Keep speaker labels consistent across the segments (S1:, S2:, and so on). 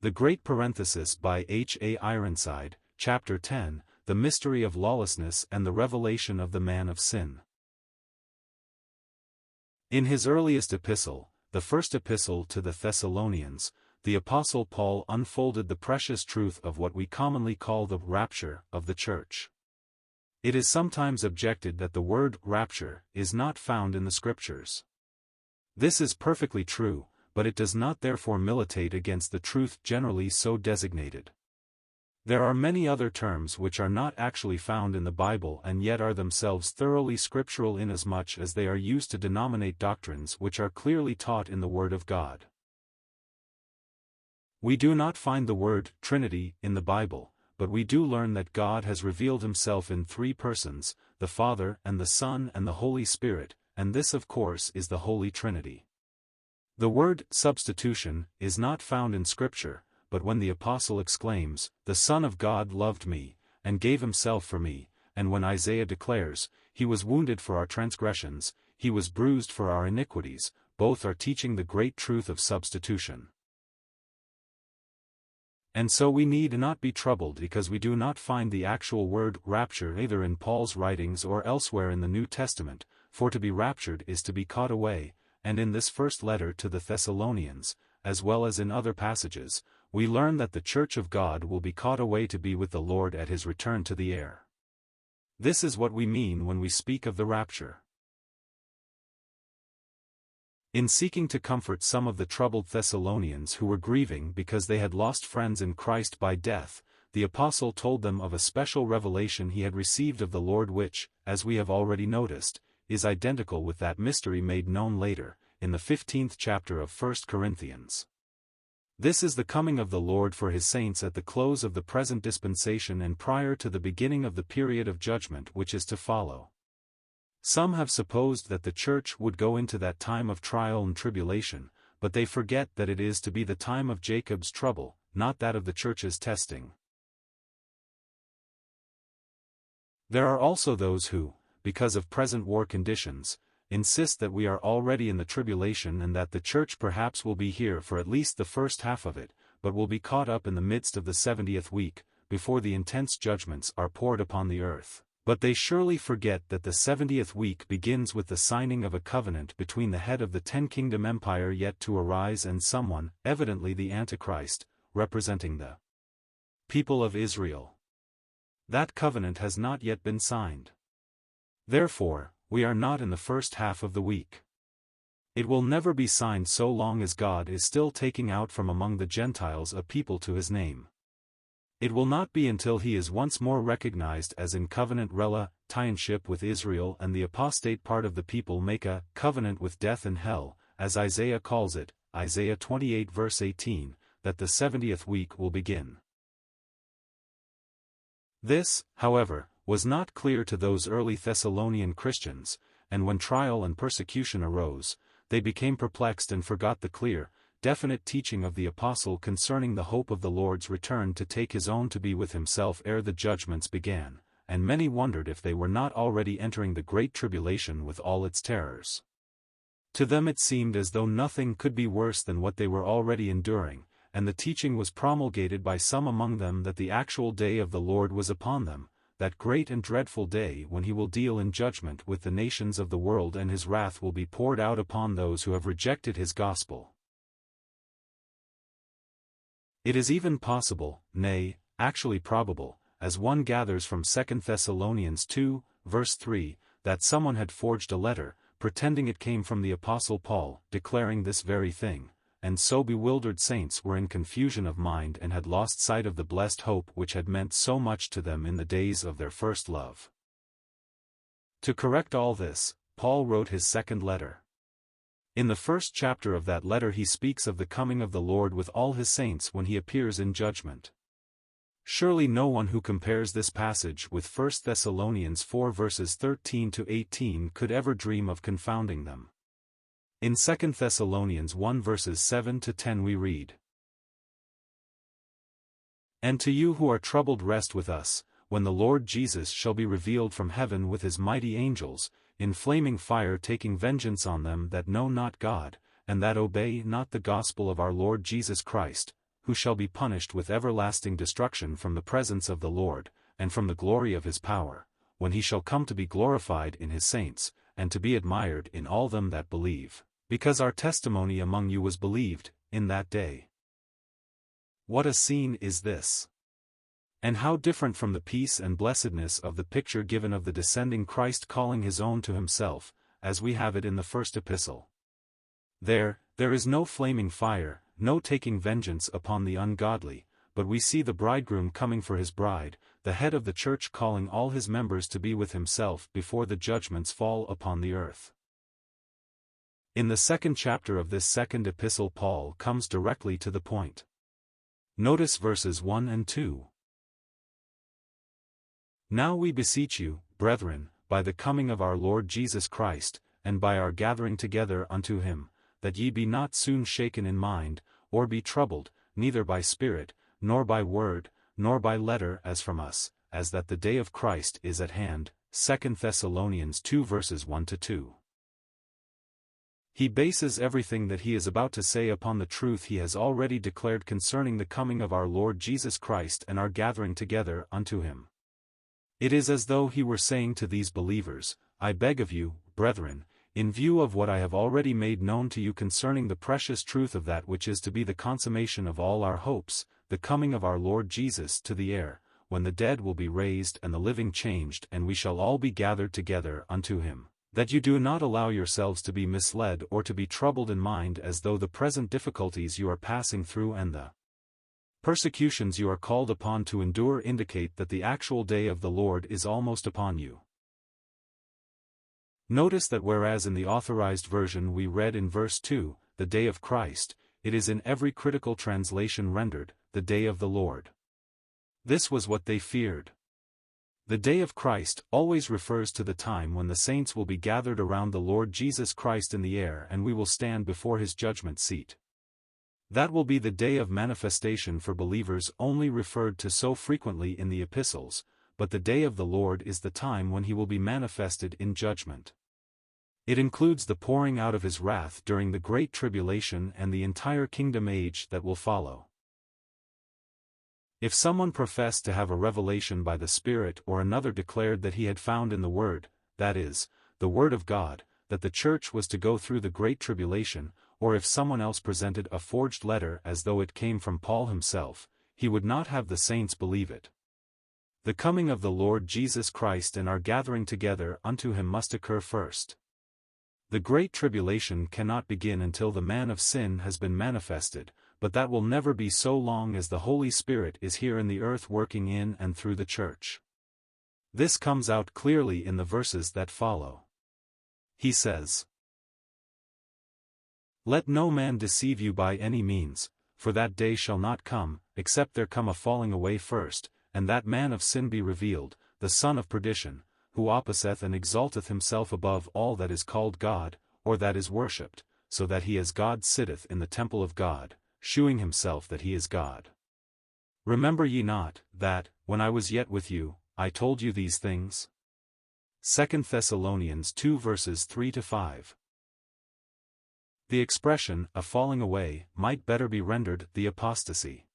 S1: The Great Parenthesis by H. A. Ironside, Chapter 10, The Mystery of Lawlessness and the Revelation of the Man of Sin. In his earliest epistle, the first epistle to the Thessalonians, the Apostle Paul unfolded the precious truth of what we commonly call the rapture of the church. It is sometimes objected that the word rapture is not found in the Scriptures. This is perfectly true, but it does not therefore militate against the truth generally so designated. There are many other terms which are not actually found in the Bible and yet are themselves thoroughly scriptural inasmuch as they are used to denominate doctrines which are clearly taught in the Word of God. We do not find the word Trinity in the Bible, but we do learn that God has revealed himself in three persons, the Father and the Son and the Holy Spirit, and this of course is the Holy Trinity. The word substitution is not found in Scripture, but when the Apostle exclaims, "The Son of God loved me, and gave himself for me," and when Isaiah declares, "He was wounded for our transgressions, he was bruised for our iniquities," both are teaching the great truth of substitution. And so we need not be troubled because we do not find the actual word rapture either in Paul's writings or elsewhere in the New Testament, for to be raptured is to be caught away, and in this first letter to the Thessalonians, as well as in other passages, we learn that the Church of God will be caught away to be with the Lord at his return to the air. This is what we mean when we speak of the rapture. In seeking to comfort some of the troubled Thessalonians who were grieving because they had lost friends in Christ by death, the Apostle told them of a special revelation he had received of the Lord which, as we have already noticed, is identical with that mystery made known later, in the 15th chapter of 1 Corinthians. This is the coming of the Lord for his saints at the close of the present dispensation and prior to the beginning of the period of judgment which is to follow. Some have supposed that the church would go into that time of trial and tribulation, but they forget that it is to be the time of Jacob's trouble, not that of the church's testing. There are also those who, because of present war conditions, insist that we are already in the tribulation and that the church perhaps will be here for at least the first half of it, but will be caught up in the midst of the 70th week, before the intense judgments are poured upon the earth. But they surely forget that the 70th week begins with the signing of a covenant between the head of the 10-kingdom empire yet to arise and someone, evidently the Antichrist, representing the people of Israel. That covenant has not yet been signed. Therefore, we are not in the first half of the week. It will never be signed so long as God is still taking out from among the Gentiles a people to his name. It will not be until he is once more recognized as in covenant relationship with Israel and the apostate part of the people make a covenant with death and hell, as Isaiah calls it, Isaiah 28 verse 18, that the 70th week will begin. This, however, was not clear to those early Thessalonian Christians, and when trial and persecution arose, they became perplexed and forgot the clear, definite teaching of the Apostle concerning the hope of the Lord's return to take his own to be with himself ere the judgments began, and many wondered if they were not already entering the great tribulation with all its terrors. To them it seemed as though nothing could be worse than what they were already enduring, and the teaching was promulgated by some among them that the actual day of the Lord was upon them, that great and dreadful day when he will deal in judgment with the nations of the world and his wrath will be poured out upon those who have rejected his gospel. It is even possible, nay, actually probable, as one gathers from 2 Thessalonians 2, verse 3, that someone had forged a letter, pretending it came from the Apostle Paul, declaring this very thing, and so bewildered saints were in confusion of mind and had lost sight of the blessed hope which had meant so much to them in the days of their first love. To correct all this, Paul wrote his second letter. In the first chapter of that letter he speaks of the coming of the Lord with all his saints when he appears in judgment. Surely no one who compares this passage with 1 Thessalonians 4 verses 13 to 18 could ever dream of confounding them. In 2 Thessalonians 1 verses 7 to 10 we read, "And to you who are troubled rest with us, when the Lord Jesus shall be revealed from heaven with his mighty angels, in flaming fire taking vengeance on them that know not God, and that obey not the gospel of our Lord Jesus Christ, who shall be punished with everlasting destruction from the presence of the Lord, and from the glory of his power, when he shall come to be glorified in his saints, and to be admired in all them that believe, because our testimony among you was believed, in that day. What a scene is this! And how different from the peace and blessedness of the picture given of the descending Christ calling his own to himself, as we have it in the first epistle. There is no flaming fire, no taking vengeance upon the ungodly, but we see the bridegroom coming for his bride, the head of the church calling all his members to be with himself before the judgments fall upon the earth. In the second chapter of this second epistle, Paul comes directly to the point. Notice verses 1 and 2. Now we beseech you, brethren, by the coming of our Lord Jesus Christ, and by our gathering together unto him, that ye be not soon shaken in mind, or be troubled, neither by spirit, nor by word, nor by letter as from us, as that the day of Christ is at hand. 2 Thessalonians 2 verses 1-2. He bases everything that he is about to say upon the truth he has already declared concerning the coming of our Lord Jesus Christ and our gathering together unto him. It is as though he were saying to these believers, I beg of you, brethren, in view of what I have already made known to you concerning the precious truth of that which is to be the consummation of all our hopes, the coming of our Lord Jesus to the air, when the dead will be raised and the living changed, and we shall all be gathered together unto him, that you do not allow yourselves to be misled or to be troubled in mind as though the present difficulties you are passing through and the persecutions you are called upon to endure indicate that the actual day of the Lord is almost upon you. Notice that whereas in the Authorized Version we read in verse 2, the day of Christ, it is in every critical translation rendered, the day of the Lord. This was what they feared. The day of Christ always refers to the time when the saints will be gathered around the Lord Jesus Christ in the air and we will stand before his judgment seat. That will be the day of manifestation for believers only referred to so frequently in the epistles, but the day of the Lord is the time when he will be manifested in judgment. It includes the pouring out of his wrath during the Great Tribulation and the entire kingdom age that will follow. If someone professed to have a revelation by the Spirit or another declared that he had found in the Word, that is, the Word of God, that the church was to go through the Great Tribulation, or if someone else presented a forged letter as though it came from Paul himself, he would not have the saints believe it. The coming of the Lord Jesus Christ and our gathering together unto him must occur first. The Great Tribulation cannot begin until the man of sin has been manifested, but that will never be so long as the Holy Spirit is here in the earth working in and through the church. This comes out clearly in the verses that follow. He says, Let no man deceive you by any means, for that day shall not come, except there come a falling away first, and that man of sin be revealed, the son of perdition, who opposeth and exalteth himself above all that is called God, or that is worshipped, so that he as God sitteth in the temple of God, shewing himself that he is God. Remember ye not, that, when I was yet with you, I told you these things? 2 Thessalonians 2 verses 3-5. The expression, a falling away, might better be rendered, the apostasy.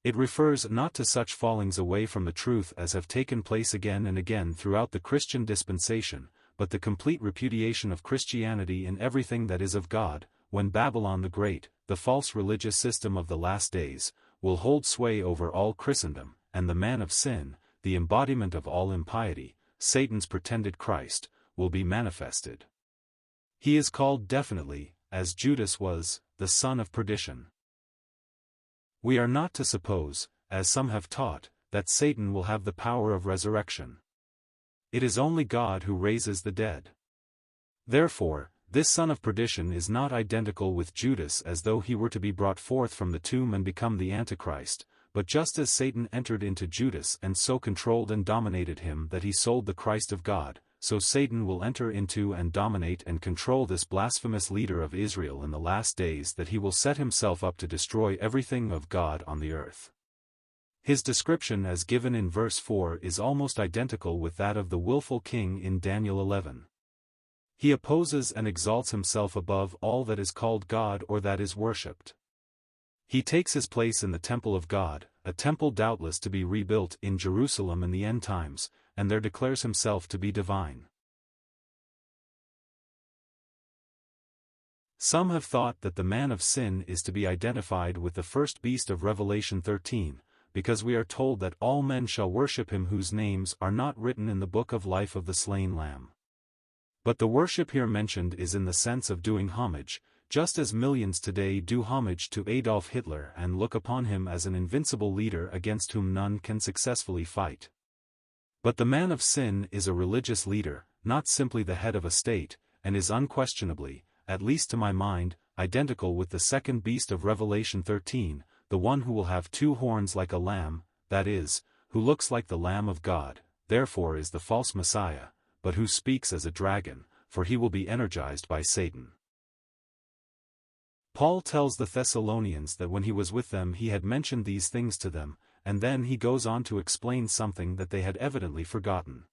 S1: It refers not to such fallings away from the truth as have taken place again and again throughout the Christian dispensation, but the complete repudiation of Christianity in everything that is of God, when Babylon the Great, the false religious system of the last days, will hold sway over all Christendom, and the man of sin, the embodiment of all impiety, Satan's pretended Christ, will be manifested. He is called definitely, as Judas was, the son of perdition. We are not to suppose, as some have taught, that Satan will have the power of resurrection. It is only God who raises the dead. Therefore, this son of perdition is not identical with Judas as though he were to be brought forth from the tomb and become the Antichrist, but just as Satan entered into Judas and so controlled and dominated him that he sold the Christ of God, so Satan will enter into and dominate and control this blasphemous leader of Israel in the last days, that he will set himself up to destroy everything of God on the earth. His description as given in verse 4 is almost identical with that of the willful king in Daniel 11. He opposes and exalts himself above all that is called God or that is worshipped. He takes his place in the temple of God, a temple doubtless to be rebuilt in Jerusalem in the end times, and there declares himself to be divine. Some have thought that the man of sin is to be identified with the first beast of Revelation 13, because we are told that all men shall worship him whose names are not written in the book of life of the slain Lamb. But the worship here mentioned is in the sense of doing homage, just as millions today do homage to Adolf Hitler and look upon him as an invincible leader against whom none can successfully fight. But the man of sin is a religious leader, not simply the head of a state, and is unquestionably, at least to my mind, identical with the second beast of Revelation 13, the one who will have 2 horns like a lamb, that is, who looks like the Lamb of God, therefore is the false Messiah, but who speaks as a dragon, for he will be energized by Satan. Paul tells the Thessalonians that when he was with them he had mentioned these things to them, and then he goes on to explain something that they had evidently forgotten.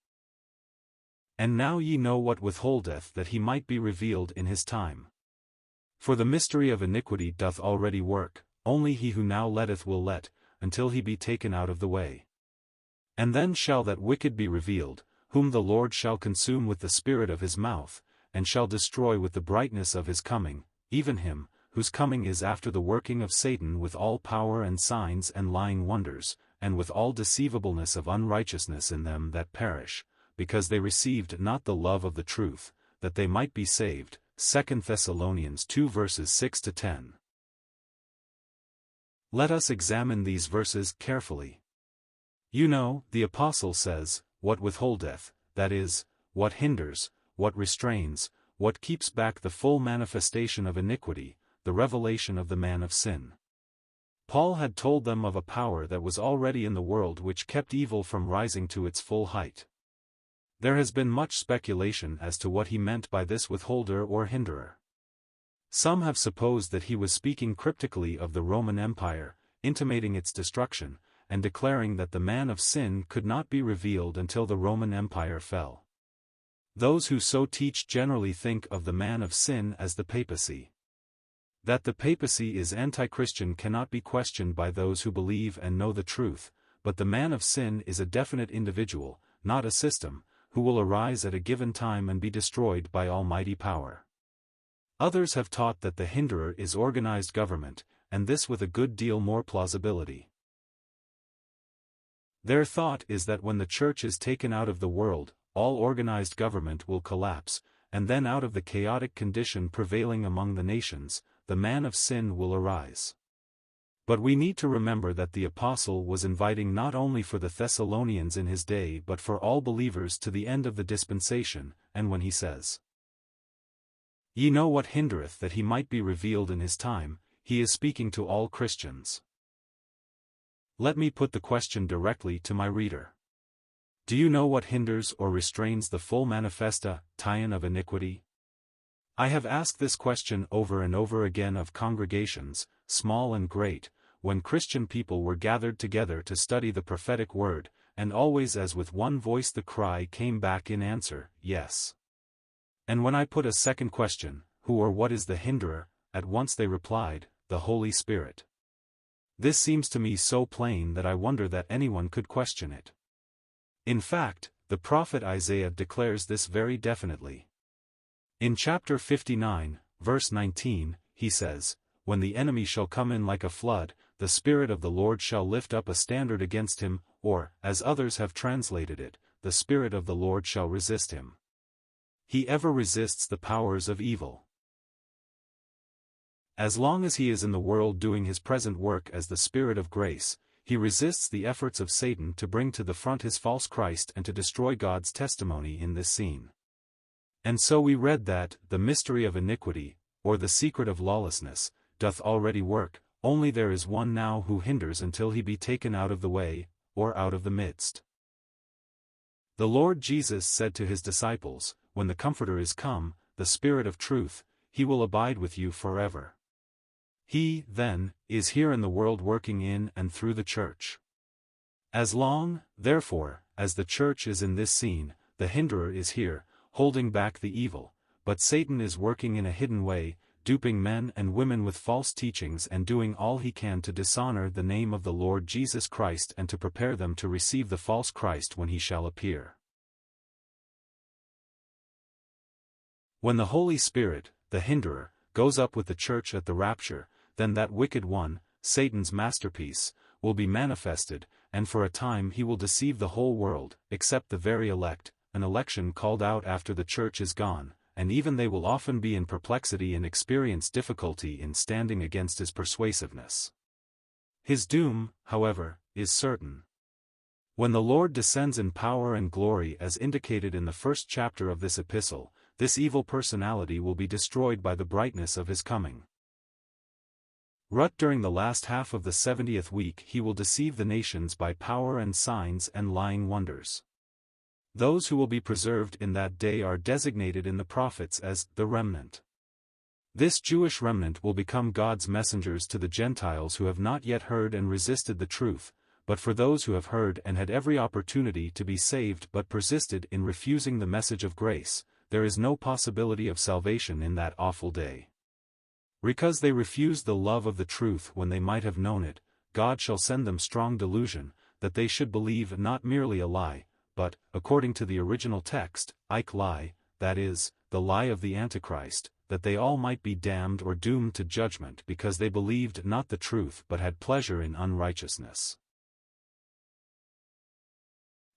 S1: And now ye know what withholdeth that he might be revealed in his time. For the mystery of iniquity doth already work, only he who now letteth will let, until he be taken out of the way. And then shall that wicked be revealed, whom the Lord shall consume with the spirit of his mouth, and shall destroy with the brightness of his coming, even him, whose coming is after the working of Satan with all power and signs and lying wonders, and with all deceivableness of unrighteousness in them that perish, because they received not the love of the truth, that they might be saved. 2 Thessalonians 2 verses 6-10. Let us examine these verses carefully. You know, the apostle says, what withholdeth, that is, what hinders, what restrains, what keeps back the full manifestation of iniquity, the revelation of the man of sin. Paul had told them of a power that was already in the world which kept evil from rising to its full height. There has been much speculation as to what he meant by this withholder or hinderer. Some have supposed that he was speaking cryptically of the Roman Empire, intimating its destruction, and declaring that the man of sin could not be revealed until the Roman Empire fell. Those who so teach generally think of the man of sin as the papacy. That the papacy is anti-Christian cannot be questioned by those who believe and know the truth, but the man of sin is a definite individual, not a system, who will arise at a given time and be destroyed by almighty power. Others have taught that the hinderer is organized government, and this with a good deal more plausibility. Their thought is that when the church is taken out of the world, all organized government will collapse, and then out of the chaotic condition prevailing among the nations, the man of sin will arise. But we need to remember that the apostle was inviting not only for the Thessalonians in his day but for all believers to the end of the dispensation, and when he says, "Ye know what hindereth that he might be revealed in his time," he is speaking to all Christians. Let me put the question directly to my reader. Do you know what hinders or restrains the full manifestation of iniquity? I have asked this question over and over again of congregations, small and great, when Christian people were gathered together to study the prophetic word, and always as with one voice the cry came back in answer, yes. And when I put a second question, who or what is the hinderer, at once they replied, the Holy Spirit. This seems to me so plain that I wonder that anyone could question it. In fact, the prophet Isaiah declares this very definitely. In chapter 59, verse 19, he says, "When the enemy shall come in like a flood, the Spirit of the Lord shall lift up a standard against him," or, as others have translated it, "the Spirit of the Lord shall resist him." He ever resists the powers of evil. As long as he is in the world doing his present work as the Spirit of grace, he resists the efforts of Satan to bring to the front his false Christ and to destroy God's testimony in this scene. And so we read that, the mystery of iniquity, or the secret of lawlessness, doth already work, only there is one now who hinders until he be taken out of the way, or out of the midst. The Lord Jesus said to his disciples, "When the Comforter is come, the Spirit of truth, he will abide with you forever." He, then, is here in the world working in and through the church. As long, therefore, as the church is in this scene, the hinderer is here, holding back the evil, but Satan is working in a hidden way, duping men and women with false teachings and doing all he can to dishonor the name of the Lord Jesus Christ and to prepare them to receive the false Christ when he shall appear. When the Holy Spirit, the hinderer, goes up with the church at the rapture, then that wicked one, Satan's masterpiece, will be manifested, and for a time he will deceive the whole world, except the very elect, an election called out after the church is gone, and even they will often be in perplexity and experience difficulty in standing against his persuasiveness. His doom, however, is certain. When the Lord descends in power and glory as indicated in the first chapter of this epistle, this evil personality will be destroyed by the brightness of his coming. During the last half of the 70th week he will deceive the nations by power and signs and lying wonders. Those who will be preserved in that day are designated in the prophets as the remnant. This Jewish remnant will become God's messengers to the Gentiles who have not yet heard and resisted the truth, but for those who have heard and had every opportunity to be saved but persisted in refusing the message of grace, there is no possibility of salvation in that awful day. Because they refused the love of the truth when they might have known it, God shall send them strong delusion, that they should believe not merely a lie, but, according to the original text, lie, that is, the lie of the Antichrist, that they all might be damned or doomed to judgment because they believed not the truth but had pleasure in unrighteousness.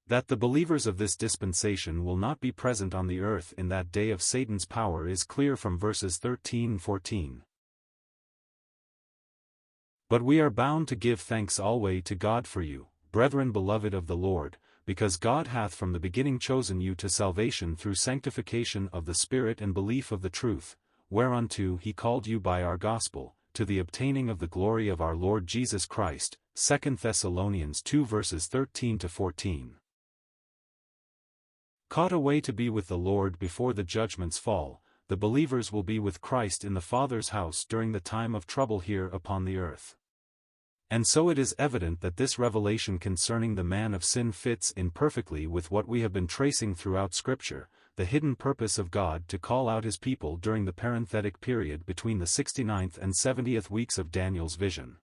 S1: That the believers of this dispensation will not be present on the earth in that day of Satan's power is clear from verses 13 and 14. But we are bound to give thanks alway to God for you, brethren beloved of the Lord, because God hath from the beginning chosen you to salvation through sanctification of the Spirit and belief of the truth, whereunto he called you by our gospel, to the obtaining of the glory of our Lord Jesus Christ. 2 Thessalonians 2 verses 13 to 14. Caught away to be with the Lord before the judgments fall, the believers will be with Christ in the Father's house during the time of trouble here upon the earth. And so it is evident that this revelation concerning the man of sin fits in perfectly with what we have been tracing throughout Scripture, the hidden purpose of God to call out his people during the parenthetic period between the 69th and 70th weeks of Daniel's vision.